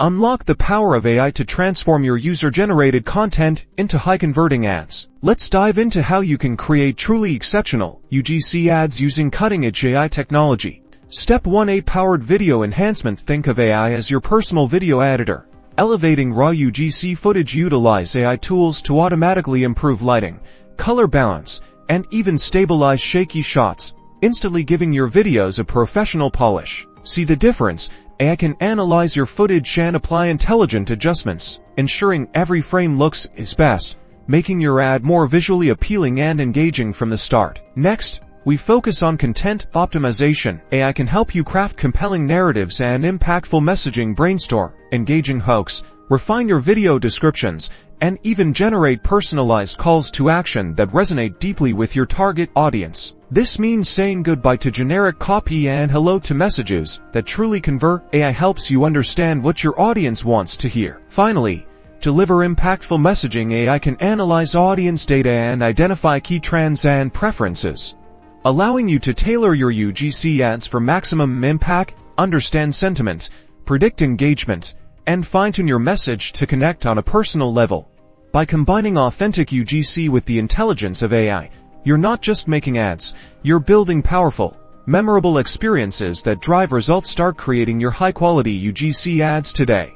Unlock the power of AI to transform your user-generated content into high-converting ads. Let's dive into how you can create truly exceptional UGC ads using cutting-edge AI technology. Step 1: AI-powered video enhancement. Think of AI as your personal video editor. Elevating raw UGC footage. Utilize AI tools to automatically improve lighting, color balance, and even stabilize shaky shots, instantly giving your videos a professional polish. See the difference? AI can analyze your footage and apply intelligent adjustments, ensuring every frame looks its best, making your ad more visually appealing and engaging from the start. Next, we focus on content optimization. AI can help you craft compelling narratives and impactful messaging, brainstorm engaging hooks, refine your video descriptions, and even generate personalized calls to action that resonate deeply with your target audience. This means saying goodbye to generic copy and hello to messages that truly convert. AI helps you understand what your audience wants to hear. Finally, deliver impactful messaging. AI can analyze audience data and identify key trends and preferences, allowing you to tailor your UGC ads for maximum impact. Understand sentiment, predict engagement, and fine-tune your message to connect on a personal level. By combining authentic UGC with the intelligence of AI, you're not just making ads, you're building powerful, memorable experiences that drive results. Start creating your high-quality UGC ads today.